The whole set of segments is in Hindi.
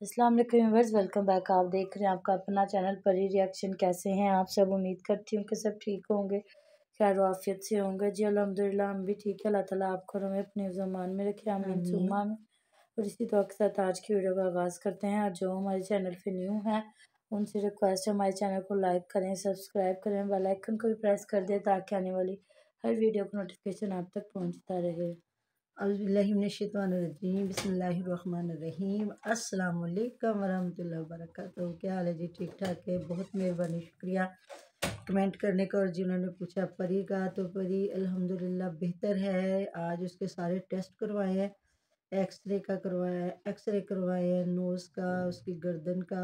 अस्सलाम वालेकुम व्यूअर्स, वेलकम बैक। आप देख रहे हैं आपका अपना चैनल परी रिएक्शन। कैसे हैं आप सब? उम्मीद करती हूँ कि सब ठीक होंगे, खैर आफियत से होंगे। जी अल्हम्दुलिल्लाह, हम भी ठीक है। अल्लाह ताला आपको हमें अपने ज़मान में रखे, आमीन सुम्मा में। और इसी दुआ के साथ आज की वीडियो का आगाज़ करते हैं। आज जो हमारे चैनल पे न्यू हैं उनसे रिक्वेस्ट है हमारे चैनल को लाइक करें, सब्सक्राइब करें, बेल आइकन को भी प्रेस कर दें ताकि आने वाली हर वीडियो का नोटिफिकेशन आप तक पहुँचता रहे। औज़ुबिल्लाहिमिनश्शैतानिर्रजीम बिस्मिल्लाहिर्रहमानिर्रहीम अस्सलाम वालेकुम वरहमतुल्लाहि वबरकातुहू। क्या हाल है जी? ठीक ठाक है। बहुत मेहरबानी, शुक्रिया कमेंट करने का। और जिन्होंने पूछा परी का, तो परी अल्हम्दुलिल्लाह बेहतर है। आज उसके सारे टेस्ट करवाए हैं, एक्सरे का करवाया है, एक्सरे करवाए हैं नोज़ का, उसकी गर्दन का,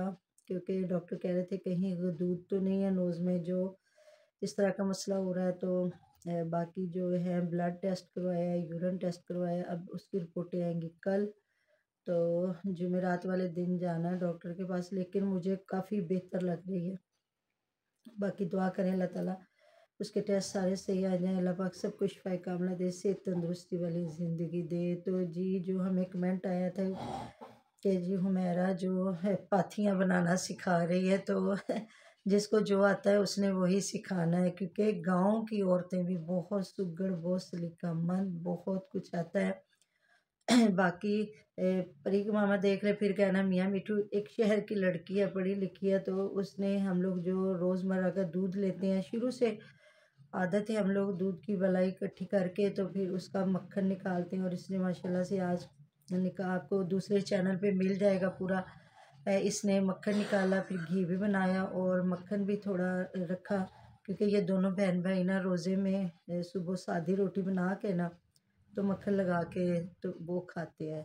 क्योंकि डॉक्टर कह रहे थे कहीं दूध तो नहीं है नोज़ में जो इस तरह का मसला हो रहा है। तो बाकी जो है ब्लड टेस्ट करवाया है, यूरिन टेस्ट करवाया है। अब उसकी रिपोर्टें आएंगी कल। तो जुमेरात वाले दिन जाना है डॉक्टर के पास, लेकिन मुझे काफ़ी बेहतर लग रही है। बाकी दुआ करें अल्लाह ताला उसके टेस्ट सारे सही आ जाएं, अल्लाह पाक सब कुछ शिफा कामला दे, सेहत तंदुरुस्ती वाली ज़िंदगी दे। तो जी जो हमें कमेंट आया था कि जी हुमैरा जो है पाथियाँ बनाना सिखा रही है, तो जिसको जो आता है उसने वही सिखाना है, क्योंकि गांव की औरतें भी बहुत सुघड़, बहुत सलीकामंद, बहुत कुछ आता है। बाकी परी के मामा देख रहे, फिर कहना मियाँ मिठू एक शहर की लड़की है, पढ़ी लिखी है, तो उसने हम लोग जो रोज़मर्रा का दूध लेते हैं, शुरू से आदत है हम लोग दूध की मलाई इकट्ठी करके तो फिर उसका मक्खन निकालते हैं। और इसने माशाल्लाह से आज आपको दूसरे चैनल पे मिल जाएगा पूरा। इसने मक्खन निकाला, फिर घी भी बनाया और मक्खन भी थोड़ा रखा, क्योंकि ये दोनों बहन भाई ना रोज़े में सुबह सादी रोटी बना के ना तो मक्खन लगा के तो वो खाते हैं।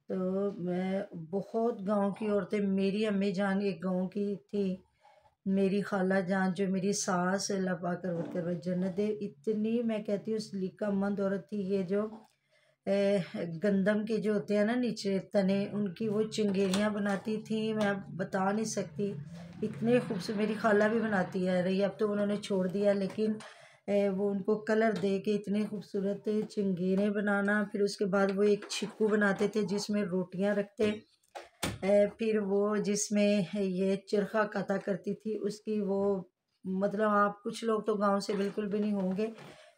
तो मैं बहुत गांव की औरतें, मेरी अम्मी जान एक गांव की थी, मेरी खाला जान जो मेरी सास अल्लाह पाक कर जन्नत दे, इतनी मैं कहती हूँ सलीकामंद औरत थी। ये जो गंदम के जो होते हैं ना नीचे तने, उनकी वो चिंगेरियाँ बनाती थी, मैं बता नहीं सकती। इतने खूबसूरत मेरी खाला भी बनाती है रही, अब तो उन्होंने छोड़ दिया, लेकिन वो उनको कलर दे के इतने खूबसूरत चिंगेरे बनाना। फिर उसके बाद वो एक छिप्पू बनाते थे जिसमें रोटियां रखते, फिर वो जिसमें ये चरखा काता करती थी उसकी वो, मतलब आप कुछ लोग तो गांव से बिल्कुल भी नहीं होंगे।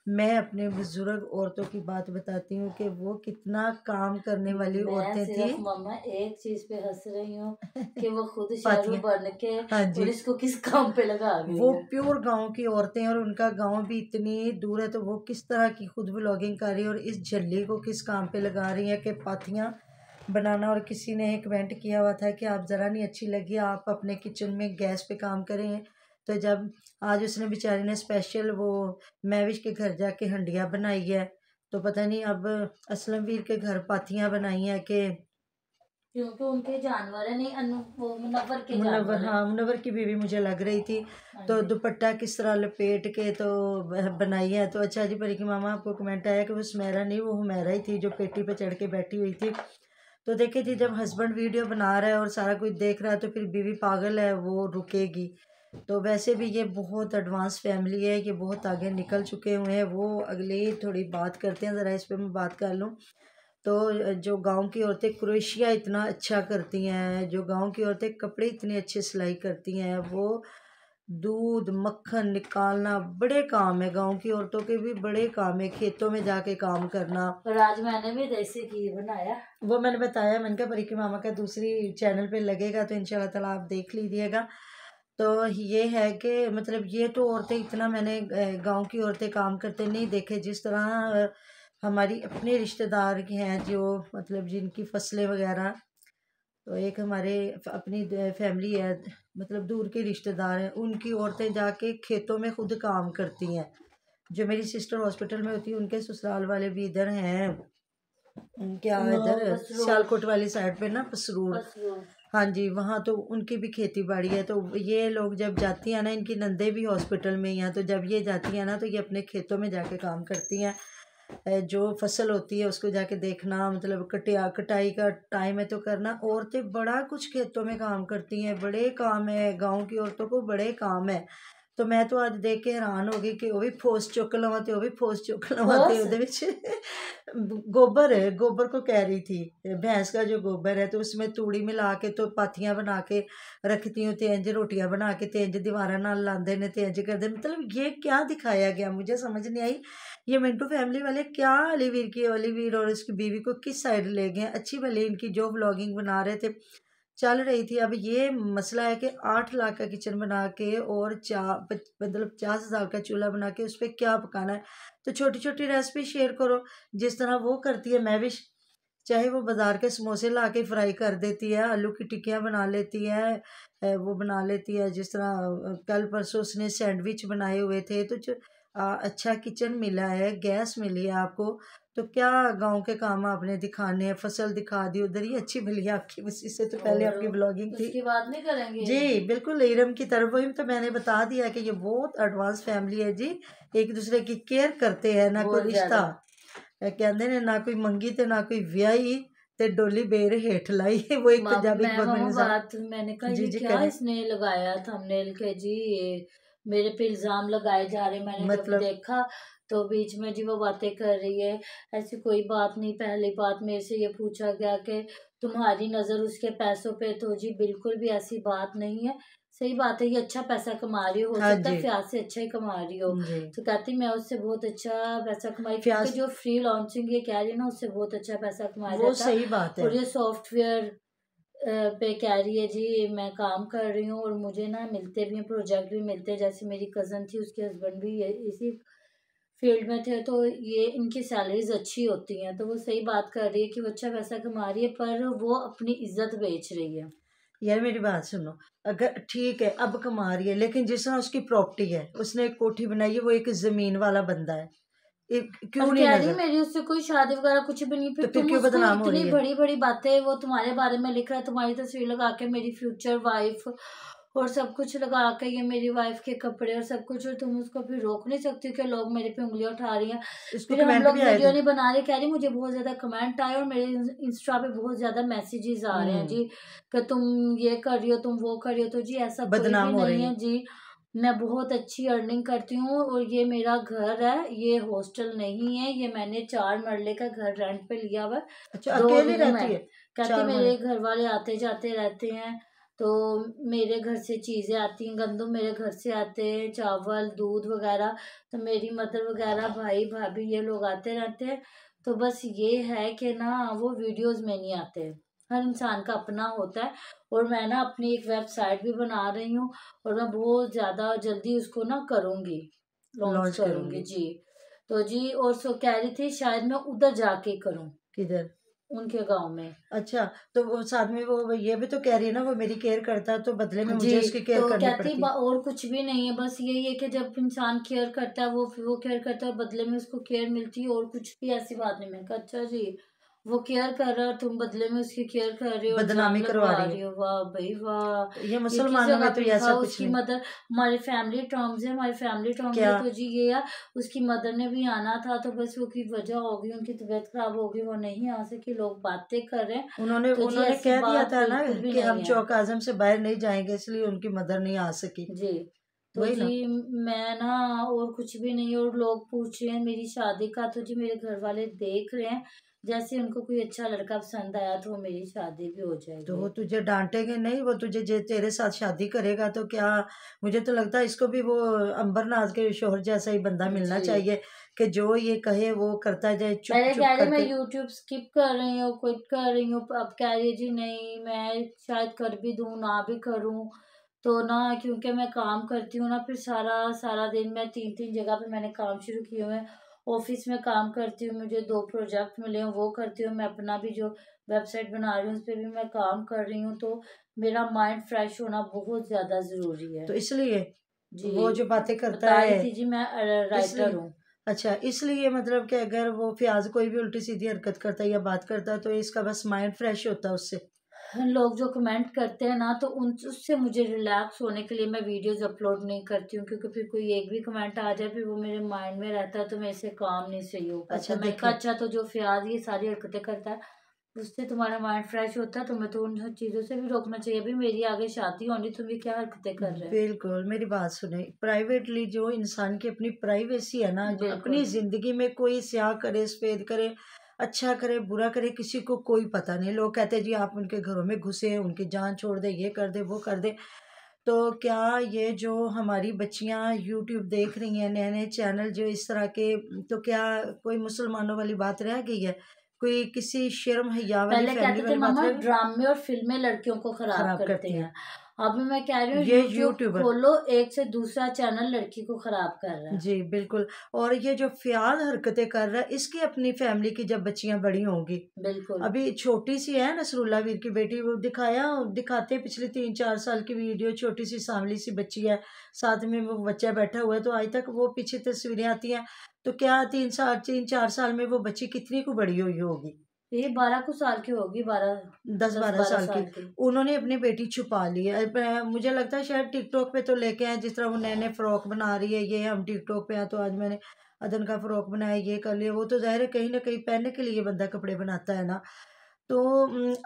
मैं अपने बुजुर्ग औरतों की बात बताती हूँ कि वो कितना काम करने वाली औरतें थी। मम्मा एक चीज पे हंस रही हूँ कि वो खुद शहरों पातियाँ, बन के हाँ और जी, इसको किस काम पे लगा गई वो है। प्योर गांव की औरतें, और उनका गांव भी इतनी दूर है, तो वो किस तरह की खुद ब्लॉगिंग कर रही है और इस झल्ली को किस काम पे लगा रही है कि पाथियाँ बनाना। और किसी ने कमेंट किया हुआ था कि आप ज़रा नहीं अच्छी लगी, आप अपने किचन में गैस पे काम करें। तो जब आज उसने बेचारी ने स्पेशल वो महविश के घर जाके हंडिया बनाई है, तो पता नहीं अब असलम वीर के घर पाथियाँ बनाई हैं कि क्योंकि उनके जानवर है, नहीं वो मुनव्वर के मुनव्वर, जानवर है। हाँ मुनव्वर की बीवी मुझे लग रही थी। हाँ तो जी। दुपट्टा किस तरह लपेट के तो बनाई है। तो अच्छा जी, परी की मामा आपको कमेंट आया कि वो सुमेरा नहीं, वो हुमैरा ही थी जो पेटी पे चढ़ के बैठी हुई थी। तो देखिए जी, जब हस्बैंड वीडियो बना रहा है और सारा कुछ देख रहा है तो फिर बीवी पागल है, वो रुकेगी। तो वैसे भी ये बहुत एडवांस फैमिली है, ये बहुत आगे निकल चुके हुए हैं। वो अगले थोड़ी बात करते हैं, ज़रा इस पर मैं बात कर लूँ। तो जो गांव की औरतें क्रोशिया इतना अच्छा करती हैं, जो गांव की औरतें कपड़े इतने अच्छे सिलाई करती हैं, वो दूध मक्खन निकालना बड़े काम है। गांव की औरतों के भी बड़े काम है, खेतों में जाके काम करना। और आज मैंने भी देसी घी बनाया, वो मैंने बताया, मैंने कहा परी की मामा का दूसरी चैनल पे लगेगा तो इंशाल्लाह ताला आप देख लीजिएगा। तो ये है कि मतलब ये तो औरतें इतना मैंने गांव की औरतें काम करते नहीं देखे, जिस तरह हमारी अपने रिश्तेदार की हैं जो मतलब जिनकी फसलें वगैरह। तो एक हमारे अपनी फैमिली है, मतलब दूर के रिश्तेदार हैं, उनकी औरतें जाके खेतों में खुद काम करती हैं। जो मेरी सिस्टर हॉस्पिटल में होती है, उनके ससुराल वाले भी इधर हैं, क्या इधर सियालकोट वाली साइड पे ना पसरूर। हाँ जी, वहाँ तो उनकी भी खेती बाड़ी है। तो ये लोग जब जाती हैं ना, इनकी नंदे भी हॉस्पिटल में ही हैं, तो जब ये जाती हैं ना तो ये अपने खेतों में जाके काम करती हैं। जो फसल होती है उसको जाके देखना, मतलब कटाई का टाइम है तो करना। औरतें बड़ा कुछ खेतों में काम करती हैं, बड़े काम है, गांव की औरतों को बड़े काम है। तो मैं तो आज देख के हैरान हो गई कि वो भी फोस चुक लवा ते वो भी फोस चुक लवा ते ਉਹਦੇ ਵਿੱਚ गोबर है, गोबर को कह रही थी भैंस का जो गोबर है, तो उसमें तूड़ी मिला के तो पाथियां बना के रखती हूँ, ते इंज रोटियां बना के ते इंज दीवारा नाल लांदे ने ते इंज करदे। मतलब ये क्या दिखाया गया, मुझे समझ नहीं आई। ये मिंटू फैमिली वाले क्या ऑलिवीर और उसकी बीवी को किस साइड ले गए। अच्छी भली इनकी जो व्लॉगिंग बना रहे थे चल रही थी। अब ये मसला है कि 8 लाख का किचन बना के और मतलब 50,000 का चूल्हा बना के उस पर क्या पकाना है। तो छोटी छोटी रेसिपी शेयर करो, जिस तरह वो करती है मैं भी, चाहे वो बाज़ार के समोसे ला के फ्राई कर देती है, आलू की टिक्कियाँ बना लेती है, वो बना लेती है। जिस तरह कल परसों उसने सैंडविच बनाए हुए थे। तो जो अच्छा किचन मिला है, गैस मिली है आपको, तो क्या गांव के काम आपने दिखाने हैं, फसल दिखा दी उधर ही अच्छी भली आपकी, बस इससे तो पहले आपकी ब्लॉगिंग थी। उसकी बात नहीं करेंगे जी बिल्कुल, इरम की तरफ वही तो मैंने बता दिया कि ये बहुत एडवांस फैमिली है जी, एक दूसरे की केयर करते हैं, ना कोई रिश्ता कहते ने ना कोई मंगी ते ना कोई व्याही ते डोली बेर हेठ लाई। वो एक पंजाबी बात मैंने कहा ये क्या इसने लगाया थंबनेल के जी, मेरे पे इल्जाम लगाए जा रहे। मैंने मतलब देखा तो बीच में जी वो बातें कर रही है, ऐसी कोई बात नहीं। पहली बात मेरे से ये पूछा गया कि तुम्हारी नज़र उसके पैसों पे, तो जी बिल्कुल भी ऐसी बात नहीं है। सही बात है, ये अच्छा पैसा कमा रही हो सकता है फ्याज से अच्छा ही कमा रही हो। तो कहती मैं उससे बहुत अच्छा पैसा कमाई, क्योंकि जो फ्री लॉन्चिंग ये कह रही है ना, उससे बहुत अच्छा पैसा कमाया जाता है। सही बात है। और ये सॉफ्टवेयर पे कह रही है जी मैं काम कर रही हूँ और मुझे ना मिलते भी हैं, प्रोजेक्ट भी मिलते हैं। जैसे मेरी कज़न थी, उसके हस्बैंड भी इसी फील्ड में थे, तो ये इनकी सैलरीज अच्छी होती हैं। तो वो सही बात कर रही है कि वो अच्छा पैसा कमा रही है, पर वो अपनी इज्जत बेच रही है। यार मेरी बात सुनो, अगर ठीक है अब कमा रही है, लेकिन जिस तरह उसकी प्रॉपर्टी है, उसने एक कोठी बनाई है, वो एक जमीन वाला बंदा है, क्यों नहीं नजर? मेरी उससे कोई शादी वगैरह कुछ भी नहीं। फिर तो तुम उसको इतनी बड़ी बड़ी बातें वो तुम्हारे बारे में लिख रहा है, तुम्हारी तस्वीर लगा के मेरी फ्यूचर वाइफ और सब कुछ लगा के, ये मेरी वाइफ के कपड़े और सब कुछ, और तुम उसको फिर रोक नहीं सकती कि लोग मेरे पे उंगलियां उठा रही हैं। फिर हम लोग वीडियो नहीं बना रहे, कह रही मुझे बहुत ज्यादा कमेंट आए और मेरे इंस्टा पे बहुत ज्यादा मैसेजेस आ रहे हैं जी कि तुम ये कर रही हो, तुम वो कर रही हो। तो जी ऐसा कोई भी नहीं है जी, मैं बहुत अच्छी अर्निंग करती हूँ और ये मेरा घर है, ये हॉस्टल नहीं है। ये मैंने 4 मरले का घर रेंट पे लिया हुआ। अच्छा, 2 रूम है। कहते मेरे घर वाले आते जाते रहते हैं, तो मेरे घर से चीज़ें आती हैं, गंदम मेरे घर से आते हैं, चावल दूध वगैरह। तो मेरी मदर वगैरह भाई भाभी ये लोग आते रहते हैं। तो बस ये है कि ना वो वीडियोस में नहीं आते। हर इंसान का अपना होता है। और मैं ना अपनी एक वेबसाइट भी बना रही हूँ और मैं बहुत ज़्यादा जल्दी उसको ना करूँगी, लॉन्च करूँगी जी। तो जी और सो कह रही थी शायद मैं उधर जाके करूँ। किधर? उनके गांव में। अच्छा, तो वो साथ में वो ये भी तो कह रही है ना, वो मेरी केयर करता है, तो बदले में मुझे उसकी केयर करनी पड़ती है। और कुछ भी नहीं है, बस यही है कि जब इंसान केयर करता है, वो केयर करता है, बदले में उसको केयर मिलती है, और कुछ भी ऐसी बात नहीं। मैं कहा अच्छा जी, वो केयर कर रहा है, तुम बदले में उसकी केयर कर रहे हो, बदनामी करवा रही हो। वाह भाई वाह, ये मुसलमानों में तो ऐसा कुछ नहीं। मदर, हमारे फैमिली टर्म्स है, हमारी फैमिली टर्म्स है। तो जी ये है, उसकी मदर ने भी आना था, तो बस वो की वजह होगी, उनकी तबीयत खराब होगी, वो नहीं आ सकी। लोग बातें कर रहे हैं। उन्होंने कह दिया था ना कि हम चौक आजम से बाहर नहीं जाएंगे, इसलिए उनकी मदर नहीं आ सकी जी। तो जी मैं ना और कुछ भी नहीं। और लोग पूछ रहे हैं मेरी शादी का, तो जी मेरे घर वाले देख रहे हैं, जैसे उनको कोई अच्छा लड़का पसंद आया तो मेरी शादी भी हो जाएगी। तो वो तुझे डांटेंगे नहीं, वो तुझे तेरे साथ शादी करेगा तो क्या? मुझे तो लगता है इसको भी वो अंबरनाथ के शोहर जैसा ही बंदा मिलना चाहिए कि जो ये कहे वो करता जाए, चुप चुप करके। मैं यूट्यूब स्किप कर रही हूँ, क्विट कर रही हूँ। अब कह रही है जी नहीं, मैं शायद कर भी दूँ ना भी करूँ, तो ना क्योंकि मैं काम करती हूँ ना, फिर सारा सारा दिन मैं 3 जगह पे मैंने काम शुरू किए हुए हैं। ऑफिस में काम करती हूँ, मुझे 2 प्रोजेक्ट मिले हैं, वो करती हूँ। मैं अपना भी जो वेबसाइट बना रही हूँ उस पर भी मैं काम कर रही हूँ। तो मेरा माइंड फ्रेश होना बहुत ज़्यादा ज़रूरी है। तो इसलिए जी वो जो बातें करता है थी जी, मैं राइटर हूँ। अच्छा, इसलिए मतलब कि अगर वो फ्याज कोई भी उल्टी सीधी हरकत करता है या बात करता है, तो इसका बस माइंड फ्रेश होता है उससे। लोग जो कमेंट करते हैं ना, तो उससे मुझे रिलैक्स होने के लिए मैं वीडियोस अपलोड नहीं करती हूँ, क्योंकि फिर कोई एक भी कमेंट आ जाए फिर वो मेरे माइंड में रहता है, तो मेरे से काम नहीं सही हो पाता। अच्छा, मैं अच्छा तो जो फ्याज ये सारी हरकतें करता है, उससे तुम्हारा माइंड फ्रेश होता है, तुम्हें तो उन चीजों से भी रोकना चाहिए। अभी मेरी आगे शादी होनी, तुम ये क्या हरकतें कर रहे हो? बिल्कुल, मेरी बात सुने, प्राइवेटली जो इंसान की अपनी प्राइवेसी है ना, अपनी बिल्कुल ज़िंदगी में कोई स्याह करे, सफ़ेद करे, अच्छा करे, बुरा करे, किसी को कोई पता नहीं। लोग कहते हैं जी आप उनके घरों में घुसे, उनकी जान छोड़ दे, ये कर दे, वो कर दे। तो क्या ये जो हमारी बच्चियाँ यूट्यूब देख रही हैं, नए-नए चैनल जो इस तरह के, तो क्या कोई मुसलमानों वाली बात रह गई है? कोई किसी शर्म हया वाली पहले फैमिली कहते थे वाली बात मामा रह गई? ड्रामे और फिल्में लड़कियों को खराब खराब करते करती हैं। हैं। अभी मैं कह रही हूँ ये यूट्यूब यूट्यूबर खोलो, एक से दूसरा चैनल लड़की को खराब कर रहा है। जी, बिल्कुल। और ये जो फ़ियाल हरकतें कर रहा है, इसकी अपनी फ़ैमिली की जब बच्चियाँ बड़ी होंगी, बिल्कुल अभी छोटी-सी है नसरुल्ला वीर की बेटी, वो दिखाते हैं पिछले 3-4 साल की वीडियो, छोटी-सी सांवली-सी बच्ची है, साथ में वो बच्चा बैठा हुआ है, तो आज तक वो पीछे तस्वीरें आती हैं, तो क्या 3-4 साल में वो बच्ची कितनी को बड़ी हुई होगी? ये 12 कुछ साल की होगी, 10 10-12 12 साल की। साल की। उन्होंने अपनी बेटी छुपा ली है। मुझे लगता है शायद टिकटॉक पे तो लेके आए, जिस तरह वो नए-नए फ्रॉक बना रही है, ये हम टिकटॉक पे हैं तो आज मैंने अदन का फ्रॉक बनाया, ये कर लिया, वो तो ज़ाहिर है कहीं न कहीं पहनने के लिए बंदा कपड़े बनाता है ना। तो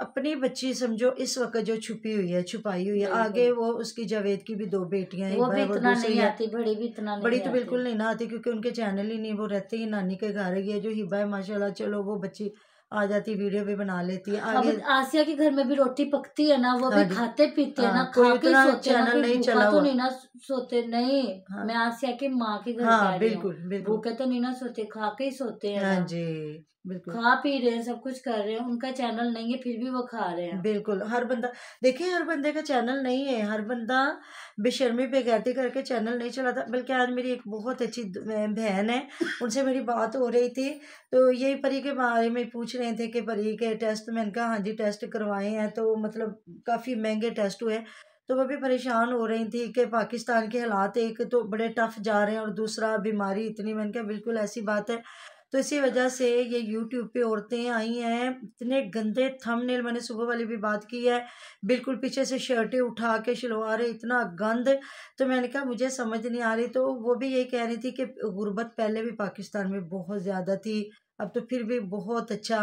अपनी बच्ची समझो इस वक़्त जो छुपी हुई है, छुपाई हुई है, आगे बिल्कुल वो उसकी जावेद की भी 2 बेटियाँ हैं, वो एक भी है वो इतना दूसरी नहीं है। आती, बड़ी भी इतना बड़ी नहीं तो आती। बिल्कुल नहीं ना आती क्योंकि उनके चैनल ही नहीं, वो रहते ही नानी के घर। ये जो हिबा है माशाल्लाह, चलो वो बच्ची आ जाती, वीडियो भी बना लेती है। अब आगे आसिया के घर में भी रोटी पकती है ना, वो हाँ भी जी। खाते पीते हैं ना, हाँ, कोई खा के ही उतना सोते हैं ना, चैनल कोई नहीं भूखा चला तो हुआ। नहीं ना सोते। नहीं, हाँ, मैं आसिया की माँ के घर हाँ, कह रही हूँ। बिल्कुल, बिल्कुल। भूखे तो नहीं ना सोते, खा के ही सोते हैं हाँ ना। जी, बिल्कुल। खा पी रहे हैं, सब कुछ कर रहे हैं, उनका चैनल नहीं है फिर भी वो खा रहे हैं। बिल्कुल, हर बंदा देखिए, हर बंदे का चैनल नहीं है, हर बंदा बेशर्मी बेगैरती करके चैनल नहीं चलाता। बल्कि आज मेरी एक बहुत अच्छी बहन है, उनसे मेरी बात हो रही थी, तो यही परी के बारे में पूछ रहे थे कि परी के टेस्ट, मैंने कहा हाँ जी टेस्ट करवाए हैं, तो मतलब काफ़ी महँगे टेस्ट हुए। तो वो भी परेशान हो रही थी कि पाकिस्तान के हालात एक तो बड़े टफ़ जा रहे हैं और दूसरा बीमारी इतनी, मैंने कहा बिल्कुल ऐसी बात है। तो इसी वजह से ये यूट्यूब पे औरतें आई हैं, इतने गंदे थंबनेल, मैंने सुबह वाली भी बात की है, बिल्कुल पीछे से शर्टें उठा के शलवारें, इतना गंद। तो मैंने कहा मुझे समझ नहीं आ रही। तो वो भी यही कह रही थी कि गुर्बत पहले भी पाकिस्तान में बहुत ज़्यादा थी, अब तो फिर भी बहुत अच्छा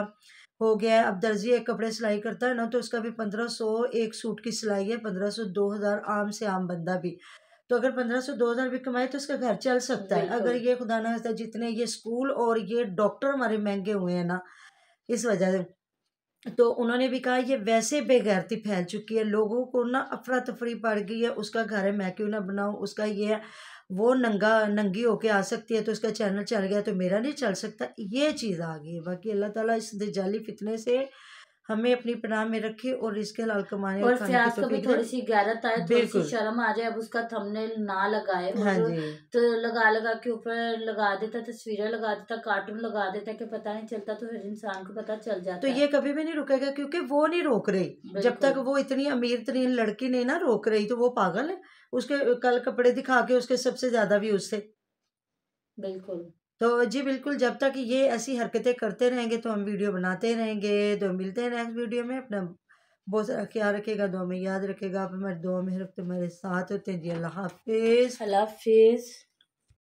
हो गया है। अब दर्जी एक कपड़े सिलाई करता है ना, तो उसका भी 1500 एक सूट की सिलाई है, 1500 2000 आम से आम बंदा भी। तो अगर 1500 2000 भी कमाए तो उसका घर चल सकता है। अगर बिल्कुल ये खुदा ना खास्ता जितने ये स्कूल और ये डॉक्टर हमारे महंगे हुए हैं ना, इस वजह से। तो उन्होंने भी कहा ये वैसे बेगैरती फैल चुकी है, लोगों को ना अफरा तफरी पड़ गई है, उसका घर है मैं क्यों ना बनाऊं, उसका ये है, वो नंगी होके आ सकती है तो उसका चैनल चल गया तो मेरा नहीं चल सकता, ये चीज़ आ गई है। बाकी अल्लाह ताला इस दजाली फितने से हमें अपनी पनाह में रखे और रिज़्क़ हलाल कमाने और और खाने की फयाज को भी तौफीक दे। थोड़ी सी गैरत आए, थोड़ी सी बिल्कुल। शर्म आ जाए, अब उसका थंबनेल ना लगाए। हाँ और जी। तो लगा लगा के ऊपर लगा देता, तस्वीरें लगा देता, कार्टून लगा देता कि पता नहीं चलता, तो हर इंसान को पता चल तो जाता है। ये कभी भी नहीं रुकेगा क्योंकि वो नहीं रोक रही। जब तक बिल्कुल वो इतनी अमीर तरीन लड़की नहीं ना रोक रही तो वो पागल है। उसके कल कपड़े दिखा के उसके सबसे ज्यादा व्यूज थे। बिल्कुल। तो जी बिल्कुल, जब तक ये ऐसी हरकतें करते रहेंगे तो हम वीडियो बनाते रहेंगे। तो मिलते हैं नेक्स्ट वीडियो में। अपना बहुत सारा ख्याल रखेगा, दुआ में याद रखेगा। आप हमारे दुआ में तुम्हारे साथ होते हैं जी। अल्लाह हाफिज। अल्लाह हाफिज।